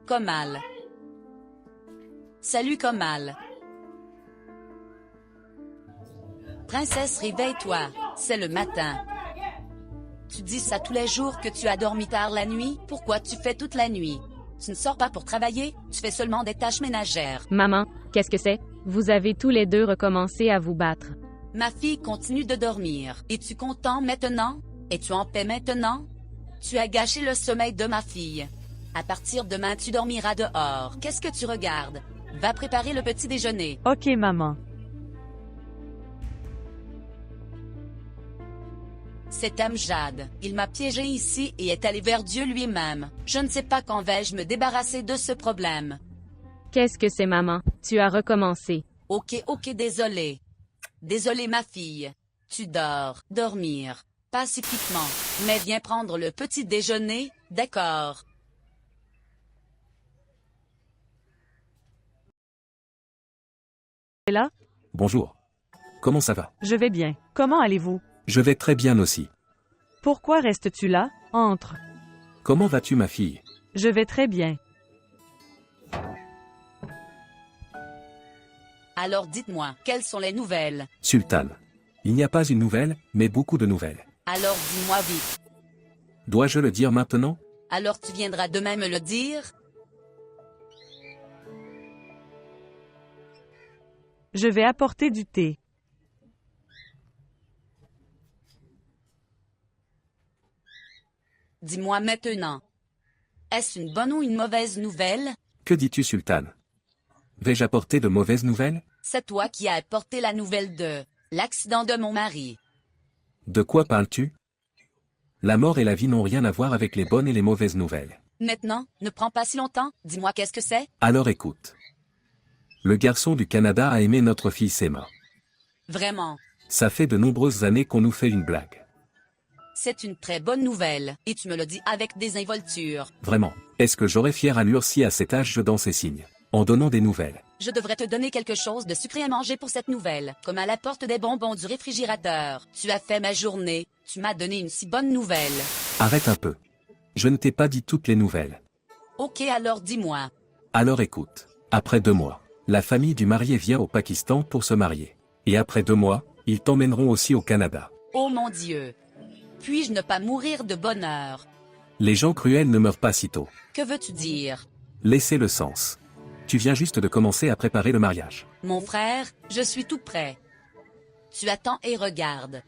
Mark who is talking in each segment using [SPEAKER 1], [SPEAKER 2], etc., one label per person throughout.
[SPEAKER 1] Komal. Salut Komal. Princesse, réveille-toi, c'est le matin. Tu dis ça tous les jours que tu as dormi tard la nuit, pourquoi tu fais toute la nuit? Tu ne sors pas pour travailler, tu fais seulement des tâches ménagères.
[SPEAKER 2] Maman, qu'est-ce que c'est? Vous avez tous les deux recommencé à vous battre.
[SPEAKER 1] Ma fille continue de dormir. Es-tu content maintenant? Es-tu en paix maintenant? Tu as gâché le sommeil de ma fille. À partir de demain, tu dormiras dehors. Qu'est-ce que tu regardes? Va préparer le petit déjeuner.
[SPEAKER 3] Ok, maman.
[SPEAKER 1] C'est Amjad. Il m'a piégé ici et est allé vers Dieu lui-même. Je ne sais pas quand vais-je me débarrasser de ce problème.
[SPEAKER 2] Qu'est-ce que c'est, maman? Tu as recommencé.
[SPEAKER 1] Ok, désolé. Désolé ma fille. Tu dors. Dormir. Pacifiquement. Mais viens prendre le petit déjeuner, d'accord?
[SPEAKER 3] Et là?
[SPEAKER 4] Bonjour. Comment ça va?
[SPEAKER 3] Je vais bien. Comment allez-vous?
[SPEAKER 4] Je vais très bien aussi.
[SPEAKER 3] Pourquoi restes-tu là? Entre.
[SPEAKER 4] Comment vas-tu ma fille?
[SPEAKER 3] Je vais très bien.
[SPEAKER 1] Alors dites-moi, quelles sont les nouvelles?
[SPEAKER 4] Sultan. Il n'y a pas une nouvelle, mais beaucoup de nouvelles.
[SPEAKER 1] Alors dis-moi vite.
[SPEAKER 4] Dois-je le dire maintenant?
[SPEAKER 1] Alors tu viendras demain me le dire?
[SPEAKER 3] Je vais apporter du thé.
[SPEAKER 1] Dis-moi maintenant. Est-ce une bonne ou une mauvaise nouvelle?
[SPEAKER 4] Que dis-tu Sultan? Vais-je apporter de mauvaises nouvelles?
[SPEAKER 1] C'est toi qui as apporté la nouvelle de l'accident de mon mari.
[SPEAKER 4] De quoi parles-tu? La mort et la vie n'ont rien à voir avec les bonnes et les mauvaises nouvelles.
[SPEAKER 1] Maintenant, ne prends pas si longtemps, dis-moi qu'est-ce que c'est?
[SPEAKER 4] Alors écoute. Le garçon du Canada a aimé notre fille Sema.
[SPEAKER 1] Vraiment.
[SPEAKER 4] Ça fait de nombreuses années qu'on nous fait une blague.
[SPEAKER 1] C'est une très bonne nouvelle, et tu me le dis avec désinvolture.
[SPEAKER 4] Vraiment. Est-ce que j'aurais fière allure si à cet âge je danse ces signes? En donnant des nouvelles.
[SPEAKER 1] Je devrais te donner quelque chose de sucré à manger pour cette nouvelle, comme à la porte des bonbons du réfrigérateur. Tu as fait ma journée, tu m'as donné une si bonne nouvelle.
[SPEAKER 4] Arrête un peu. Je ne t'ai pas dit toutes les nouvelles.
[SPEAKER 1] Ok alors dis-moi.
[SPEAKER 4] Alors écoute. Après 2 mois, la famille du marié vient au Pakistan pour se marier. Et après 2 mois, ils t'emmèneront aussi au Canada.
[SPEAKER 1] Oh mon Dieu. Puis-je ne pas mourir de bonheur?
[SPEAKER 4] Les gens cruels ne meurent pas si tôt.
[SPEAKER 1] Que veux-tu dire?
[SPEAKER 4] Laissez le sens. Tu viens juste de commencer à préparer le mariage.
[SPEAKER 1] Mon frère, je suis tout prêt. Tu attends et regarde.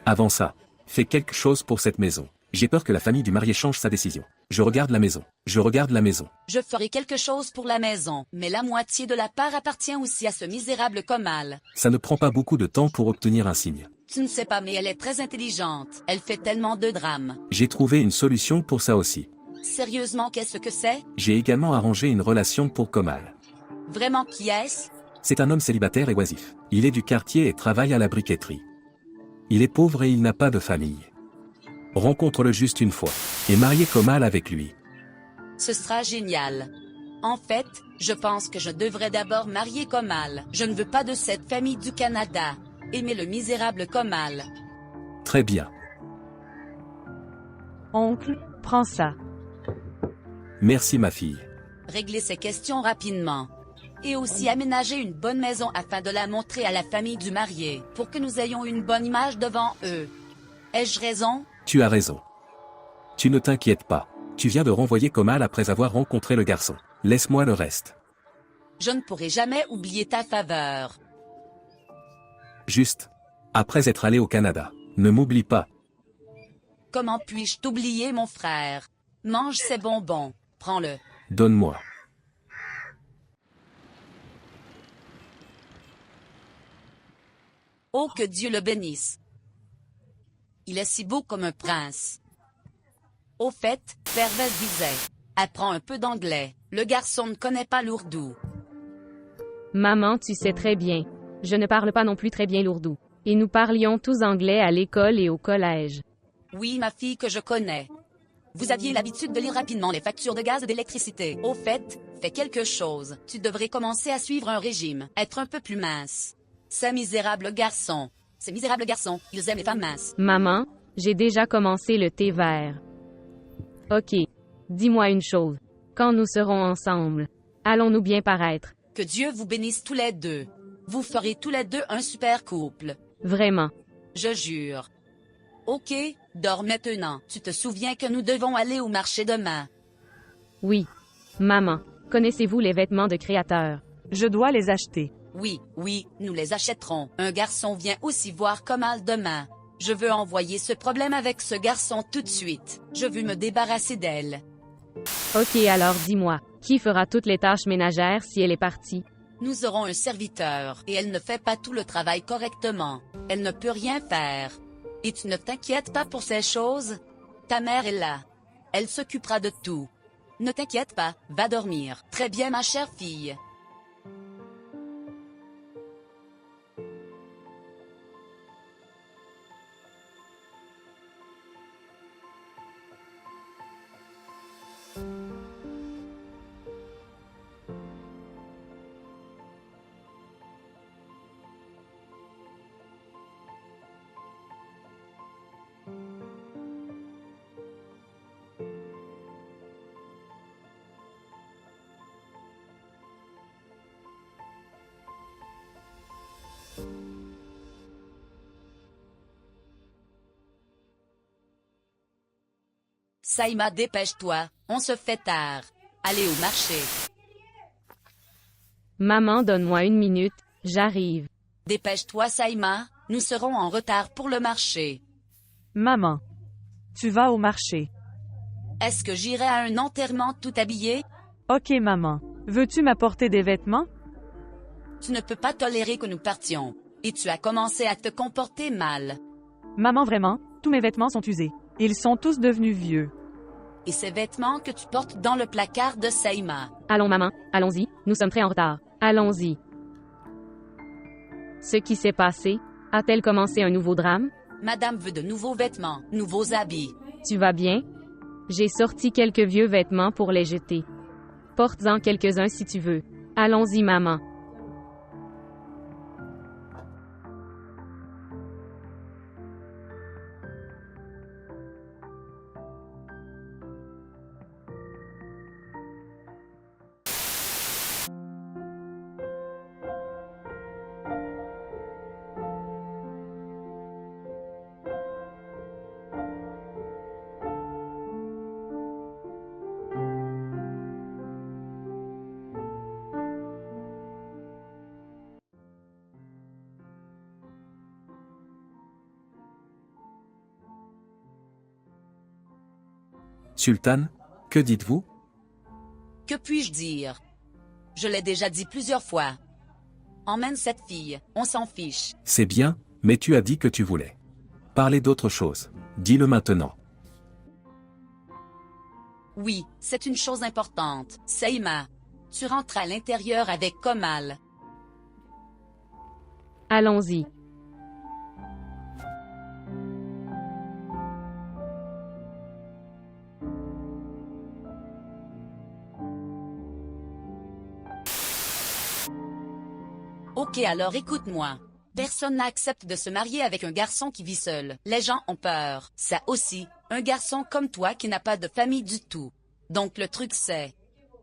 [SPEAKER 4] Avant ça, fais quelque chose pour cette maison. J'ai peur que la famille du marié change sa décision. Je regarde la maison. Je regarde la maison.
[SPEAKER 1] Je ferai quelque chose pour la maison, mais la moitié de la part appartient aussi à ce misérable Komal.
[SPEAKER 4] Ça ne prend pas beaucoup de temps pour obtenir un signe.
[SPEAKER 1] Tu ne sais pas mais elle est très intelligente. Elle fait tellement de drames.
[SPEAKER 4] J'ai trouvé une solution pour ça aussi.
[SPEAKER 1] Sérieusement, qu'est-ce que c'est?
[SPEAKER 4] J'ai également arrangé une relation pour Komal.
[SPEAKER 1] Vraiment qui est-ce?
[SPEAKER 4] C'est un homme célibataire et oisif. Il est du quartier et travaille à la briqueterie. Il est pauvre et il n'a pas de famille. Rencontre-le juste une fois. Et mariez Komal avec lui.
[SPEAKER 1] Ce sera génial. En fait, je pense que je devrais d'abord marier Komal. Je ne veux pas de cette famille du Canada. Aimer le misérable Komal.
[SPEAKER 4] Très bien.
[SPEAKER 3] Oncle, prends ça.
[SPEAKER 4] Merci ma fille.
[SPEAKER 1] Régler ces questions rapidement. Et aussi aménager une bonne maison afin de la montrer à la famille du marié, pour que nous ayons une bonne image devant eux. Ai-je raison?
[SPEAKER 4] Tu as raison. Tu ne t'inquiètes pas. Tu viens de renvoyer Komal après avoir rencontré le garçon. Laisse-moi le reste.
[SPEAKER 1] Je ne pourrai jamais oublier ta faveur.
[SPEAKER 4] Juste. Après être allé au Canada. Ne m'oublie pas.
[SPEAKER 1] Comment puis-je t'oublier, mon frère? Mange ces bonbons. Prends-le.
[SPEAKER 4] Donne-moi.
[SPEAKER 1] Oh, que Dieu le bénisse. Il est si beau comme un prince. Au fait, Pervez disait, apprends un peu d'anglais. Le garçon ne connaît pas l'ourdou.
[SPEAKER 2] Maman, tu sais très bien. Je ne parle pas non plus très bien l'ourdou. Et nous parlions tous anglais à l'école et au collège.
[SPEAKER 1] Oui, ma fille que je connais. Vous aviez l'habitude de lire rapidement les factures de gaz et d'électricité. Au fait, fais quelque chose. Tu devrais commencer à suivre un régime, être un peu plus mince. Ces misérables garçons. Ces misérables garçons, ils aiment les femmes minces.
[SPEAKER 2] Maman, j'ai déjà commencé le thé vert. Ok. Dis-moi une chose. Quand nous serons ensemble, allons-nous bien paraître?
[SPEAKER 1] Que Dieu vous bénisse tous les deux. Vous ferez tous les deux un super couple.
[SPEAKER 2] Vraiment.
[SPEAKER 1] Je jure. Ok, dors maintenant. Tu te souviens que nous devons aller au marché demain?
[SPEAKER 2] Oui. Maman, connaissez-vous les vêtements de créateur?
[SPEAKER 3] Je dois les acheter.
[SPEAKER 1] Oui, nous les achèterons. Un garçon vient aussi voir Komal demain. Je veux envoyer ce problème avec ce garçon tout de suite. Je veux me débarrasser d'elle.
[SPEAKER 2] Ok, alors dis-moi, qui fera toutes les tâches ménagères si elle est partie?
[SPEAKER 1] Nous aurons un serviteur, et elle ne fait pas tout le travail correctement. Elle ne peut rien faire. Et tu ne t'inquiètes pas pour ces choses? Ta mère est là. Elle s'occupera de tout. Ne t'inquiète pas, va dormir. Très bien ma chère fille. Saïma, dépêche-toi, on se fait tard. Allez au marché.
[SPEAKER 2] Maman, donne-moi 1 minute, j'arrive.
[SPEAKER 1] Dépêche-toi Saïma, nous serons en retard pour le marché.
[SPEAKER 3] Maman. Tu vas au marché.
[SPEAKER 1] Est-ce que j'irai à un enterrement tout habillé?
[SPEAKER 3] Ok maman. Veux-tu m'apporter des vêtements?
[SPEAKER 1] Tu ne peux pas tolérer que nous partions. Et tu as commencé à te comporter mal.
[SPEAKER 3] Maman vraiment, tous mes vêtements sont usés. Ils sont tous devenus vieux.
[SPEAKER 1] Et ces vêtements que tu portes dans le placard de Saïma.
[SPEAKER 2] Allons maman, allons-y, nous sommes très en retard. Allons-y. Ce qui s'est passé? A-t-elle commencé un nouveau drame?
[SPEAKER 1] Madame veut de nouveaux vêtements, nouveaux habits.
[SPEAKER 2] Tu vas bien? J'ai sorti quelques vieux vêtements pour les jeter. Porte-en quelques-uns si tu veux. Allons-y maman.
[SPEAKER 4] Sultan, que dites-vous?
[SPEAKER 1] Que puis-je dire? Je l'ai déjà dit plusieurs fois. Emmène cette fille, on s'en fiche.
[SPEAKER 4] C'est bien, mais tu as dit que tu voulais parler d'autre chose. Dis-le maintenant.
[SPEAKER 1] Oui, c'est une chose importante. Saïma, tu rentres à l'intérieur avec Komal.
[SPEAKER 2] Allons-y.
[SPEAKER 1] Ok, alors écoute-moi. Personne n'accepte de se marier avec un garçon qui vit seul. Les gens ont peur. Ça aussi, un garçon comme toi qui n'a pas de famille du tout. Donc le truc c'est...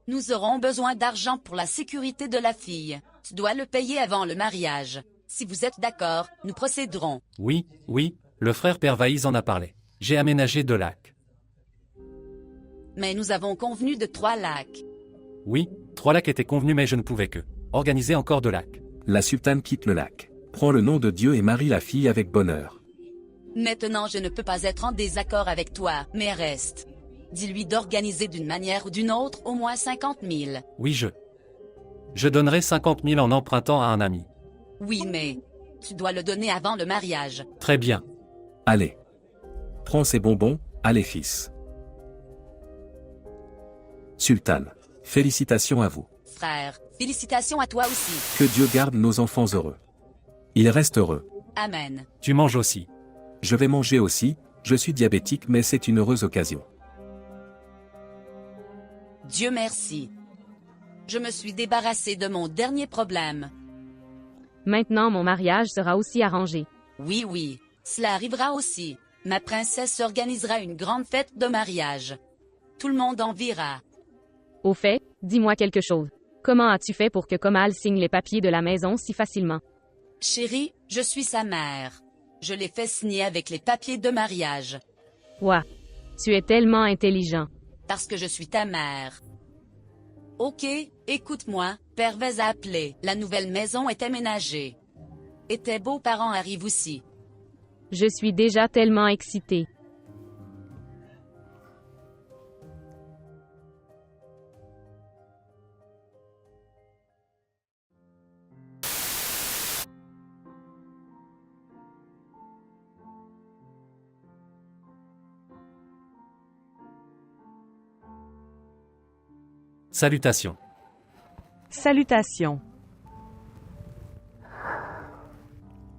[SPEAKER 1] Nous aurons besoin d'argent pour la sécurité de la fille. Tu dois le payer avant le mariage. Si vous êtes d'accord, nous procéderons.
[SPEAKER 5] Oui, le frère Père Vaïs en a parlé. J'ai aménagé 2 lacs.
[SPEAKER 1] Mais nous avons convenu de 3 lacs.
[SPEAKER 5] Oui, 3 lacs étaient convenus mais je ne pouvais que organiser encore 2 lacs.
[SPEAKER 4] La sultane quitte le lac, prend le nom de Dieu et marie la fille avec bonheur.
[SPEAKER 1] Maintenant je ne peux pas être en désaccord avec toi, mais reste. Dis-lui d'organiser d'une manière ou d'une autre au moins 50 000.
[SPEAKER 5] Oui, je donnerai 50 000 en empruntant à un ami.
[SPEAKER 1] Oui, mais tu dois le donner avant le mariage.
[SPEAKER 5] Très bien.
[SPEAKER 4] Allez. Prends ces bonbons, allez fils. Sultan, félicitations à vous.
[SPEAKER 1] Frère, félicitations à toi aussi.
[SPEAKER 4] Que Dieu garde nos enfants heureux. Ils restent heureux.
[SPEAKER 1] Amen.
[SPEAKER 5] Tu manges aussi.
[SPEAKER 4] Je vais manger aussi, je suis diabétique mais c'est une heureuse occasion.
[SPEAKER 1] Dieu merci. Je me suis débarrassé de mon dernier problème.
[SPEAKER 2] Maintenant mon mariage sera aussi arrangé.
[SPEAKER 1] Oui, cela arrivera aussi. Ma princesse organisera une grande fête de mariage. Tout le monde en verra.
[SPEAKER 2] Au fait, dis-moi quelque chose. Comment as-tu fait pour que Komal signe les papiers de la maison si facilement?
[SPEAKER 1] Chérie, je suis sa mère. Je l'ai fait signer avec les papiers de mariage.
[SPEAKER 2] Ouah. Tu es tellement intelligent.
[SPEAKER 1] Parce que je suis ta mère. Ok, écoute-moi, Pervez a appelé. La nouvelle maison est aménagée. Et tes beaux-parents arrivent aussi.
[SPEAKER 2] Je suis déjà tellement excitée.
[SPEAKER 5] Salutations.
[SPEAKER 3] Salutations.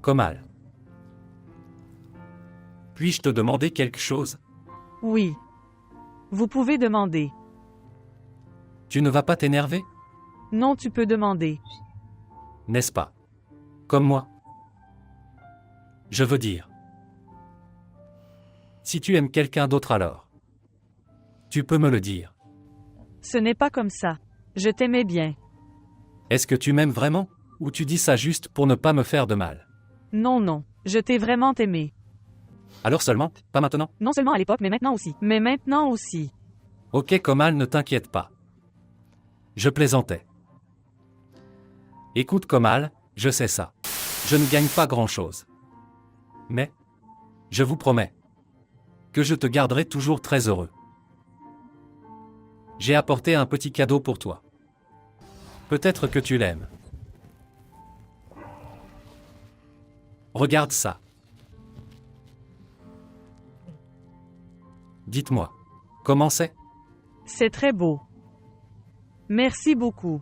[SPEAKER 5] Komal. Puis-je te demander quelque chose?
[SPEAKER 3] Oui. Vous pouvez demander.
[SPEAKER 5] Tu ne vas pas t'énerver,
[SPEAKER 3] Non, tu peux demander.
[SPEAKER 5] n'est-ce pas? Comme moi. Je veux dire. Si tu aimes quelqu'un d'autre alors. Tu peux me le dire.
[SPEAKER 3] Ce n'est pas comme ça. Je t'aimais bien.
[SPEAKER 5] Est-ce que tu m'aimes vraiment? Ou tu dis ça juste pour ne pas me faire de mal?
[SPEAKER 3] Non, non. Je t'ai vraiment aimé.
[SPEAKER 5] Alors seulement, pas maintenant?
[SPEAKER 3] Non seulement à l'époque, mais maintenant aussi. Mais maintenant aussi.
[SPEAKER 5] Ok Komal, ne t'inquiète pas. Je plaisantais. Écoute Komal, je sais ça. Je ne gagne pas grand-chose. Mais, je vous promets, que je te garderai toujours très heureux. J'ai apporté un petit cadeau pour toi. Peut-être que tu l'aimes. Regarde ça. Dites-moi, comment c'est?
[SPEAKER 3] C'est très beau. Merci beaucoup.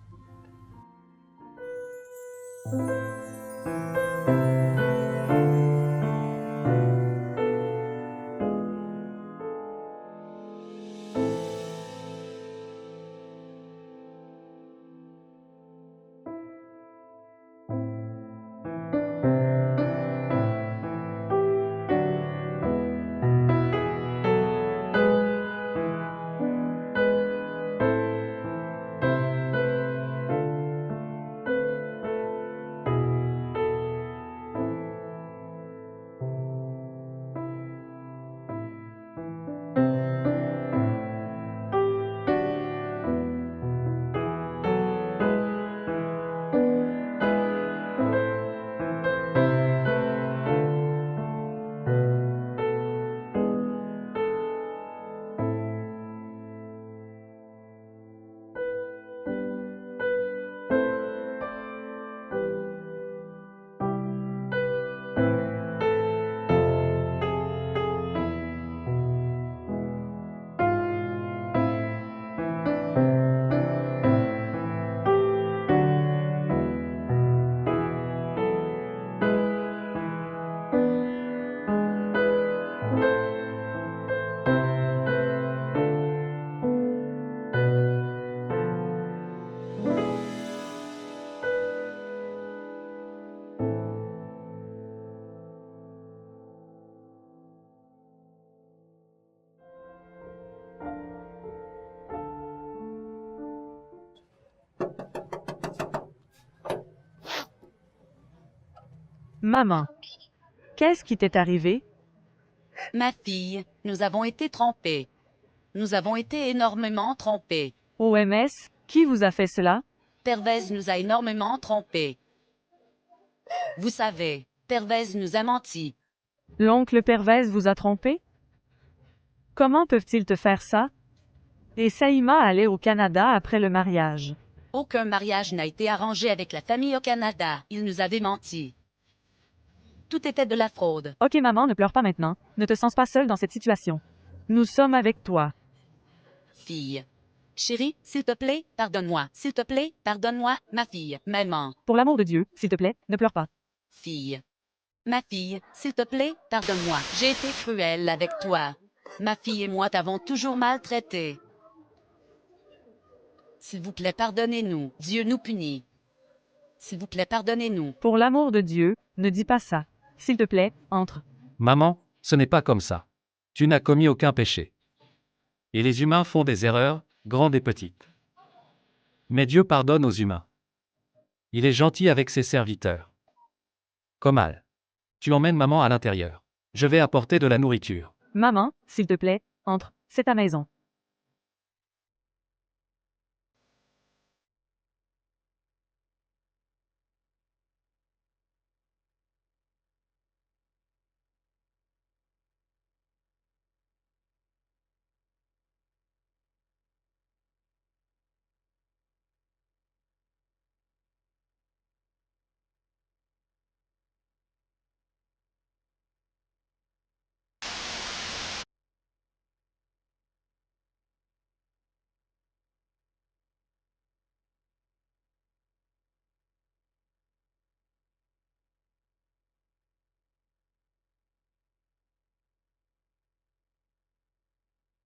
[SPEAKER 3] Maman. Qu'est-ce qui t'est arrivé?
[SPEAKER 1] Ma fille, nous avons été trompés. Nous avons été énormément trompés.
[SPEAKER 3] OMS, qui vous a fait cela?
[SPEAKER 1] Pervez nous a énormément trompés. Vous savez, Pervez nous a menti.
[SPEAKER 3] L'oncle Pervez vous a trompé? Comment peuvent-ils te faire ça? Et Saïma allait au Canada après le mariage.
[SPEAKER 1] Aucun mariage n'a été arrangé avec la famille au Canada. Ils nous avaient menti. Tout était de la fraude.
[SPEAKER 3] Ok maman, ne pleure pas maintenant. Ne te sens pas seule dans cette situation. Nous sommes avec toi.
[SPEAKER 1] Fille. Chérie, s'il te plaît, pardonne-moi. S'il te plaît, pardonne-moi, ma fille. Maman.
[SPEAKER 3] Pour l'amour de Dieu, s'il te plaît, ne pleure pas.
[SPEAKER 1] Fille. Ma fille, s'il te plaît, pardonne-moi. J'ai été cruelle avec toi. Ma fille et moi t'avons toujours maltraité. S'il vous plaît, pardonnez-nous. Dieu nous punit. S'il vous plaît, pardonnez-nous.
[SPEAKER 3] Pour l'amour de Dieu, ne dis pas ça. S'il te plaît, entre.
[SPEAKER 5] Maman, ce n'est pas comme ça. Tu n'as commis aucun péché. Et les humains font des erreurs, grandes et petites. Mais Dieu pardonne aux humains. Il est gentil avec ses serviteurs. Komal. Tu emmènes maman à l'intérieur. Je vais apporter de la nourriture.
[SPEAKER 3] Maman, s'il te plaît, entre, c'est ta maison.